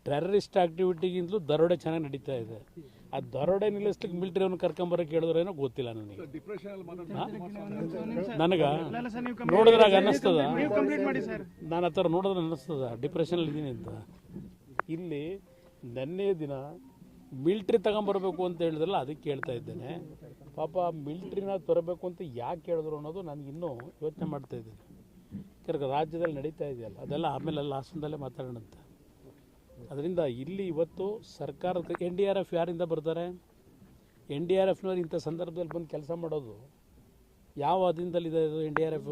Terrorist ಆಕ್ಟಿವಿಟಿಗಿಂತಲೂ ದರೋಡೆ ಚೆನ್ನಾಗಿ ನಡೀತಾ ಇದೆ. ಆ ದರೋಡೆ ನಿಲ್ಲಿಸ್ಲಿಕ್ಕೆ ಮಿಲಿಟರಿಯನ್ನು ಕರ್ಕೊಂಬರೋಕೆ ಹೇಳಿದ್ರೇನೋ ಗೊತ್ತಿಲ್ಲ ನನಗೆ. ನನಗೆ ನೋಡಿದ್ರಾಗ ಅನ್ನಿಸ್ತದ, ನಾನು ಆ ಥರ ನೋಡಿದ್ರೆ ಅನ್ನಿಸ್ತದ ಡಿಪ್ರೆಷನಲ್ಲಿ ಇದ್ದೀನಿ ಅಂತ. ಇಲ್ಲಿ ನೆನ್ನೆ ದಿನ ಮಿಲ್ಟ್ರಿ ತಗೊಂಬರ್ಬೇಕು ಅಂತ ಹೇಳಿದ್ರಲ್ಲ, ಅದಕ್ಕೆ ಹೇಳ್ತಾ ಇದ್ದೇನೆ. ಪಾಪ ಮಿಲ್ಟ್ರಿನ ತರಬೇಕು ಅಂತ ಯಾಕೆ ಹೇಳಿದ್ರು ಅನ್ನೋದು ನನಗಿನ್ನೂ ಯೋಚನೆ ಮಾಡ್ತಾ ಇದ್ದೀನಿ. ಯಾಕಂದ್ರೆ ರಾಜ್ಯದಲ್ಲಿ ನಡೀತಾ ಇದೆಯಲ್ಲ, ಅದೆಲ್ಲ ಆಮೇಲೆ ಹಾಸನದಲ್ಲೇ ಮಾತಾಡೋಣಂತೆ. ಅದರಿಂದ ಇಲ್ಲಿ ಇವತ್ತು ಸರ್ಕಾರದ NDRF ಯಾರಿಂದ ಬರ್ತಾರೆ? NDRFನವ್ರು ಇಂಥ ಸಂದರ್ಭದಲ್ಲಿ ಬಂದು ಕೆಲಸ ಮಾಡೋದು ಯಾವ ಅಧೀನದಲ್ಲಿದೆ ಇದು NDRF?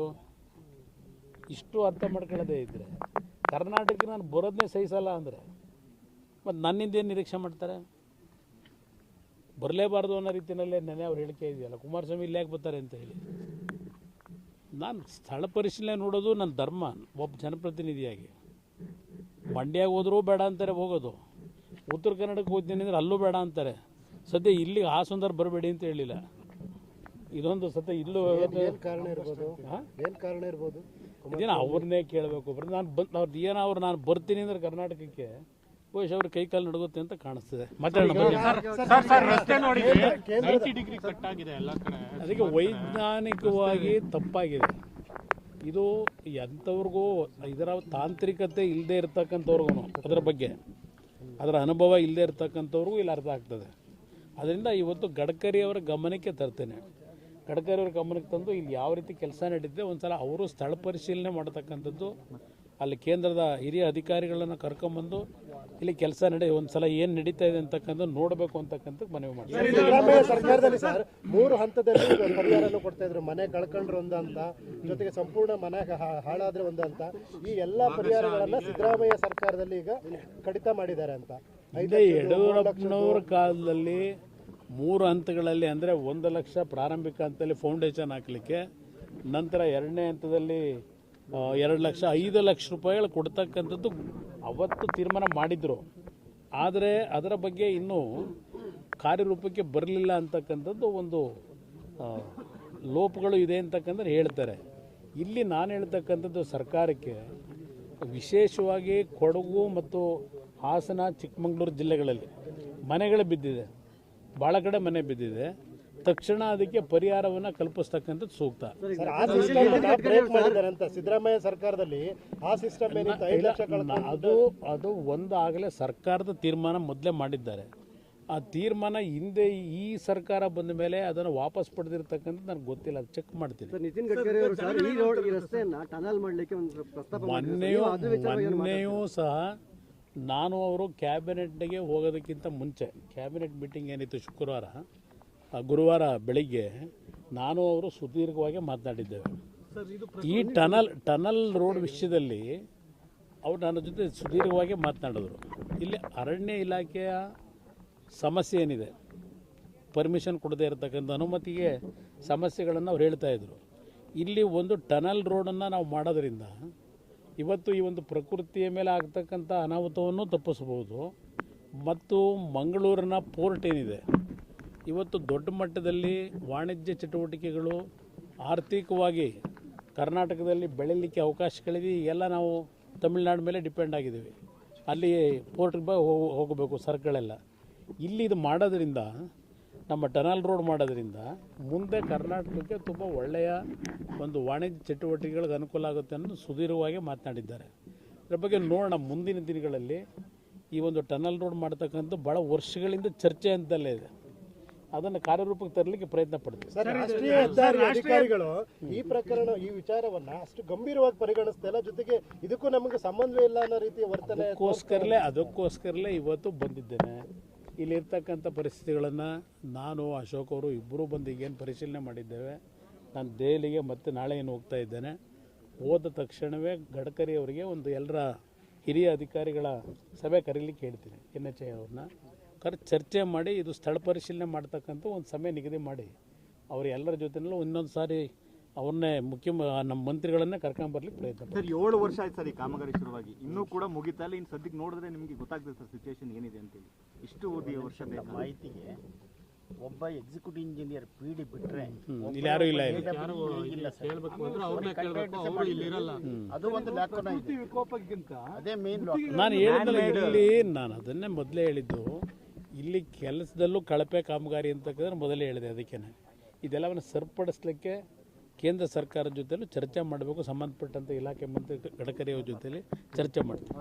ಇಷ್ಟು ಅರ್ಥ ಮಾಡ್ಕೊಳ್ಳೋದೇ ಇದ್ದರೆ ಕರ್ನಾಟಕಕ್ಕೆ ನಾನು ಬರೋದನ್ನೇ ಸಹಿಸಲ್ಲ ಅಂದರೆ ಮತ್ತು ನನ್ನಿಂದ ಏನು ನಿರೀಕ್ಷೆ ಮಾಡ್ತಾರೆ? ಬರಲೇಬಾರ್ದು ಅನ್ನೋ ರೀತಿಯಲ್ಲೇ ನೆನೆ ಅವ್ರು ಹೇಳಿಕೆ ಇದೆಯಲ್ಲ, ಕುಮಾರಸ್ವಾಮಿ ಇಲ್ಲಿ ಯಾಕೆ ಬರ್ತಾರೆ ಅಂತ ಹೇಳಿ. ನಾನು ಸ್ಥಳ ಪರಿಶೀಲನೆ ನೋಡೋದು ನನ್ನ ಧರ್ಮ ಒಬ್ಬ ಜನಪ್ರತಿನಿಧಿಯಾಗಿ. ಮಂಡ್ಯಗೆ ಹೋದರೂ ಬೇಡ ಅಂತಾರೆ ಹೋಗೋದು, ಉತ್ತರ ಕನ್ನಡಕ್ಕೆ ಹೋಗ್ತೀನಿ ಅಂದರೆ ಅಲ್ಲೂ ಬೇಡ ಅಂತಾರೆ. ಸದ್ಯ ಇಲ್ಲಿಗೆ ಹಾಸನದವ್ರು ಬರಬೇಡಿ ಅಂತ ಹೇಳಿಲ್ಲ. ಇದೊಂದು ಸದ್ಯ ಇಲ್ಲೂ ಕಾರಣ ಇರ್ಬೋದು ಇದೇನು ಅವ್ರನ್ನೇ ಕೇಳಬೇಕು. ನಾನು ಏನೋ ಅವ್ರು ನಾನು ಬರ್ತೀನಿ ಅಂದ್ರೆ ಕರ್ನಾಟಕಕ್ಕೆ ಬಹುಶಃ ಅವ್ರ ಕೈ ಕಾಲು ನಡುಗುತ್ತೆ ಅಂತ ಕಾಣಿಸ್ತದೆ. ಅದಕ್ಕೆ ವೈಜ್ಞಾನಿಕವಾಗಿ ತಪ್ಪಾಗಿದೆ ಇದು. ಎಂಥವ್ರಿಗೂ ಇದರ ತಾಂತ್ರಿಕತೆ ಇಲ್ಲದೆ ಇರ್ತಕ್ಕಂಥವ್ರಿಗೂ ಅದರ ಬಗ್ಗೆ ಅದರ ಅನುಭವ ಇಲ್ಲದೆ ಇರ್ತಕ್ಕಂಥವ್ರಿಗೂ ಇಲ್ಲಿ ಅರ್ಥ ಆಗ್ತದೆ. ಅದರಿಂದ ಇವತ್ತು ಗಡ್ಕರಿಯವರ ಗಮನಕ್ಕೆ ತರ್ತೇನೆ. ಗಡ್ಕರಿಯವ್ರ ಗಮನಕ್ಕೆ ತಂದು ಇಲ್ಲಿ ಯಾವ ರೀತಿ ಕೆಲಸ ನಡೀತಿದೆ ಒಂದು ಸಲ ಅವರು ಸ್ಥಳ ಪರಿಶೀಲನೆ ಮಾಡತಕ್ಕಂಥದ್ದು, ಅಲ್ಲಿ ಕೇಂದ್ರದ ಹಿರಿಯ ಅಧಿಕಾರಿಗಳನ್ನು ಕರ್ಕೊಂಬಂದು ಇಲ್ಲಿ ಕೆಲಸ ಒಂದು ಸಲ ಏನು ನಡೀತಾ ಇದೆ ಅಂತಕ್ಕಂಥ ನೋಡಬೇಕು ಅಂತಕ್ಕಂಥ ಮನವಿ ಮಾಡ್ತಾರೆ. ಸಿದ್ದರಾಮಯ್ಯ ಸರ್ಕಾರದಲ್ಲಿ ಸರ್ 3 ಹಂತದಲ್ಲಿ ಪರಿಹಾರನೂ ಕೊಡ್ತಾ ಇದ್ರು. ಮನೆ ಕಳ್ಕೊಂಡ್ರೆ ಒಂದು ಅಂತ, ಜೊತೆಗೆ ಸಂಪೂರ್ಣ ಮನೆ ಹಾಳಾದ್ರೆ ಒಂದು ಅಂತ. ಈ ಎಲ್ಲ ಪರಿಹಾರಗಳನ್ನ ಸಿದ್ದರಾಮಯ್ಯ ಸರ್ಕಾರದಲ್ಲಿ ಈಗ ಕಡಿತ ಮಾಡಿದ್ದಾರೆ ಅಂತ. ಯಡಿಯೂರಪ್ಪನವರ ಕಾಲದಲ್ಲಿ 3 ಹಂತಗಳಲ್ಲಿ ಅಂದರೆ 1 ಲಕ್ಷ ಪ್ರಾರಂಭಿಕ ಹಂತದಲ್ಲಿ ಫೌಂಡೇಶನ್ ಹಾಕಲಿಕ್ಕೆ, ನಂತರ 2ನೇ ಹಂತದಲ್ಲಿ 2 ಲಕ್ಷ 5 ಲಕ್ಷ ರೂಪಾಯಿಗಳು ಕೊಡ್ತಕ್ಕಂಥದ್ದು ಅವತ್ತು ತೀರ್ಮಾನ ಮಾಡಿದ್ರು. ಆದರೆ ಅದರ ಬಗ್ಗೆ ಇನ್ನೂ ಕಾರ್ಯರೂಪಕ್ಕೆ ಬರಲಿಲ್ಲ ಅಂತಕ್ಕಂಥದ್ದು ಒಂದು ಲೋಪಗಳು ಇದೆ ಅಂತಕ್ಕಂಥ ಹೇಳ್ತಾರೆ. ಇಲ್ಲಿ ನಾನು ಹೇಳ್ತಕ್ಕಂಥದ್ದು ಸರ್ಕಾರಕ್ಕೆ ವಿಶೇಷವಾಗಿ ಕೊಡಗು ಮತ್ತು ಹಾಸನ, ಚಿಕ್ಕಮಗಳೂರು ಜಿಲ್ಲೆಗಳಲ್ಲಿ ಮನೆಗಳು ಬಿದ್ದಿದೆ, ಭಾಳ ಕಡೆ ಮನೆ ಬಿದ್ದಿದೆ. ತಕ್ಷಣ ಅದಕ್ಕೆ ಪರಿಹಾರವನ್ನು ಕಲ್ಪಿಸ್ತಕ್ಕಂಥದ್ದು ಸೂಕ್ತ. ಸಿದ್ದರಾಮಯ್ಯ ಸರ್ಕಾರದಲ್ಲಿ ಆ ಸಿಸ್ಟಮ್ ಅದು ಒಂದು ಆಗಲೇ ಸರ್ಕಾರದ ತೀರ್ಮಾನ ಮೊದಲೇ ಮಾಡಿದ್ದಾರೆ. ಆ ತೀರ್ಮಾನ ಹಿಂದೆ ಈ ಸರ್ಕಾರ ಬಂದ ಮೇಲೆ ಅದನ್ನು ವಾಪಸ್ ಪಡೆದಿರ್ತಕ್ಕಂಥದ್ದು ನನಗೆ ಗೊತ್ತಿಲ್ಲ, ಅದು ಚೆಕ್ ಮಾಡ್ತೀನಿ. ನಿತಿನ್ ಗಡ್ಕರಿ ಅವರು ಈ ರಸ್ತೆಯನ್ನು ಟನಲ್ ಮಾಡಲಿಕ್ಕೆ ಒಂದು ಪ್ರಸ್ತಾಪ ಮೊನ್ನೆಯೂ ಸಹ ನಾನು ಅವರು ಕ್ಯಾಬಿನೆಟ್ಗೆ ಹೋಗೋದಕ್ಕಿಂತ ಮುಂಚೆ ಕ್ಯಾಬಿನೆಟ್ ಮೀಟಿಂಗ್ ಏನಿತ್ತು ಗುರುವಾರ ಬೆಳಿಗ್ಗೆ ನಾನು ಅವರು ಸುದೀರ್ಘವಾಗಿ ಮಾತನಾಡಿದ್ದೇವೆ. ಈ ಟನಲ್ ರೋಡ್ ವಿಷಯದಲ್ಲಿ ಅವರು ನನ್ನ ಜೊತೆ ಸುದೀರ್ಘವಾಗಿ ಮಾತನಾಡಿದ್ರು. ಇಲ್ಲಿ ಅರಣ್ಯ ಇಲಾಖೆಯ ಸಮಸ್ಯೆ ಏನಿದೆ, ಪರ್ಮಿಷನ್ ಕೊಡದೇ ಇರತಕ್ಕಂಥ ಅನುಮತಿಗೆ ಸಮಸ್ಯೆಗಳನ್ನು ಅವ್ರು ಹೇಳ್ತಾಯಿದ್ರು. ಇಲ್ಲಿ ಒಂದು ಟನಲ್ ರೋಡನ್ನು ನಾವು ಮಾಡೋದ್ರಿಂದ ಇವತ್ತು ಈ ಒಂದು ಪ್ರಕೃತಿಯ ಮೇಲೆ ಆಗ್ತಕ್ಕಂಥ ಅನಾಹುತವನ್ನು ತಪ್ಪಿಸ್ಬೋದು. ಮತ್ತು ಮಂಗಳೂರಿನ ಪೋರ್ಟ್ ಏನಿದೆ, ಇವತ್ತು ದೊಡ್ಡ ಮಟ್ಟದಲ್ಲಿ ವಾಣಿಜ್ಯ ಚಟುವಟಿಕೆಗಳು ಆರ್ಥಿಕವಾಗಿ ಕರ್ನಾಟಕದಲ್ಲಿ ಬೆಳೀಲಿಕ್ಕೆ ಅವಕಾಶಗಳಿದೆ. ಎಲ್ಲ ನಾವು ತಮಿಳುನಾಡು ಮೇಲೆ ಡಿಪೆಂಡ್ ಆಗಿದ್ದೀವಿ. ಅಲ್ಲಿ ಪೋರ್ಟ್ಗೆ ಹೋಗಬೇಕು ಸರಕುಗಳೆಲ್ಲ. ಇಲ್ಲಿ ಇದು ಮಾಡೋದ್ರಿಂದ, ನಮ್ಮ ಟನಲ್ ರೋಡ್ ಮಾಡೋದ್ರಿಂದ ಮುಂದೆ ಕರ್ನಾಟಕಕ್ಕೆ ತುಂಬ ಒಳ್ಳೆಯ ಒಂದು ವಾಣಿಜ್ಯ ಚಟುವಟಿಕೆಗಳಿಗೆ ಅನುಕೂಲ ಆಗುತ್ತೆ ಅನ್ನೋದು ಸುದೀರ್ಘವಾಗಿ ಮಾತನಾಡಿದ್ದಾರೆ. ಇದರ ಬಗ್ಗೆ ನೋಡೋಣ ಮುಂದಿನ ದಿನಗಳಲ್ಲಿ. ಈ ಒಂದು ಟನಲ್ ರೋಡ್ ಮಾಡ್ತಕ್ಕಂಥ ಭಾಳ ವರ್ಷಗಳಿಂದ ಚರ್ಚೆ ಅಂತಲೇ ಇದೆ. ಅದನ್ನು ಕಾರ್ಯರೂಪಕ್ಕೆ ತರಲಿಕ್ಕೆ ಪ್ರಯತ್ನ ಪಡ್ತೀವಿ. ರಾಷ್ಟ್ರೀಯ ಹೆದ್ದಾರಿ ಅಧಿಕಾರಿಗಳು ಈ ಪ್ರಕರಣ, ಈ ವಿಚಾರವನ್ನ ಅಷ್ಟು ಗಂಭೀರವಾಗಿ ಪರಿಗಣಿಸ್ತಾ ಇಲ್ಲ, ಜೊತೆಗೆ ಇದಕ್ಕೂ ನಮಗೆ ಸಂಬಂಧವೇ ಇಲ್ಲ ಅನ್ನೋ ರೀತಿಯ ವರ್ತನೆ. ಅದಕ್ಕೋಸ್ಕರಲೇ ಇವತ್ತು ಬಂದಿದ್ದೇನೆ. ಇಲ್ಲಿರ್ತಕ್ಕಂಥ ಪರಿಸ್ಥಿತಿಗಳನ್ನು ನಾನು, ಅಶೋಕ್ ಅವರು ಇಬ್ಬರೂ ಬಂದು ಈಗೇನು ಪರಿಶೀಲನೆ ಮಾಡಿದ್ದೇವೆ. ನಾನು ದೆಹಲಿಗೆ ಮತ್ತೆ ನಾಳೆ ಏನು ಹೋಗ್ತಾ ಇದ್ದೇನೆ. ಹೋದ ತಕ್ಷಣವೇ ಗಡ್ಕರಿ ಅವರಿಗೆ ಒಂದು ಎಲ್ಲರ ಹಿರಿಯ ಅಧಿಕಾರಿಗಳ ಸಭೆ ಕರೀಲಿಕ್ಕೆ ಹೇಳ್ತೀನಿ. NHAI ಅವ್ರನ್ನ ಚರ್ಚೆ ಮಾಡಿ ಇದು ಸ್ಥಳ ಪರಿಶೀಲನೆ ಮಾಡ್ತಕ್ಕಂಥ ಒಂದು ಸಮಯ ನಿಗದಿ ಮಾಡಿ ಅವರು ಎಲ್ಲರ ಜೊತೆನಲ್ಲೂ ಇನ್ನೊಂದು ಸಾರಿ ಅವ್ರನ್ನೇ ನಮ್ಮ ಮಂತ್ರಿಗಳನ್ನೇ ಕರ್ಕೊಂಬರ್ಲಿಕ್ಕೆ ಪ್ರಯತ್ನ. ಸರ್ 7 ವರ್ಷ ಆಯ್ತು ಸರ್ ಈ ಕಾಮಗಾರಿ ಶುರುವಾಗಿ, ಇನ್ನೂ ಕೂಡ ಮುಗಿತಾ ಇಲ್ಲ. ಇನ್ನು ಸದ್ಯಕ್ಕೆ ನೋಡಿದ್ರೆ ನಿಮಗೆ ಗೊತ್ತಾಗ್ತದೆ ಸರ್ ಸಿಚುವೇಶನ್ ಏನಿದೆ ಅಂತೇಳಿ. ಇಷ್ಟು ವರ್ಷ ಮಾಹಿತಿಗೆ ಒಬ್ಬ ಎಕ್ಸಿಕ್ಯೂಟಿವ್ ಇಂಜಿನಿಯರ್ ಪಿಡಿ ಬಿಟ್ರೆ ಇಲ್ಲಿ ಯಾರೂ ಇಲ್ಲ ಇಲ್ಲಿ. ಇಲ್ಲ ಸರ್. ಅದು ಒಂದು ಲ್ಯಾಕೋನ ಇದೆ. ಅದೇ ಮೇನ್ ನಾನು ಹೇಳಿದ್ದಲ್ಲ ಇಲ್ಲಿ, ನಾನು ಅದನ್ನೇ ಮೊದಲೇ ಹೇಳಿದ್ದು, ಇಲ್ಲಿ ಕೆಲಸದಲ್ಲೂ ಕಳಪೆ ಕಾಮಗಾರಿ ಅಂತಕ್ಕಂದ್ರೆ ಮೊದಲೇ ಹೇಳಿದೆ. ಅದಕ್ಕೇ ಇದೆಲ್ಲವನ್ನು ಸರಿಪಡಿಸ್ಲಿಕ್ಕೆ ಕೇಂದ್ರ ಸರ್ಕಾರದ ಜೊತೆಲೂ ಚರ್ಚೆ ಮಾಡಬೇಕು, ಸಂಬಂಧಪಟ್ಟಂಥ ಇಲಾಖೆ ಮಂತ್ರಿ ಗಡ್ಕರಿ ಅವ್ರ ಜೊತೆಲಿ ಚರ್ಚೆ ಮಾಡ್ತೀವಿ.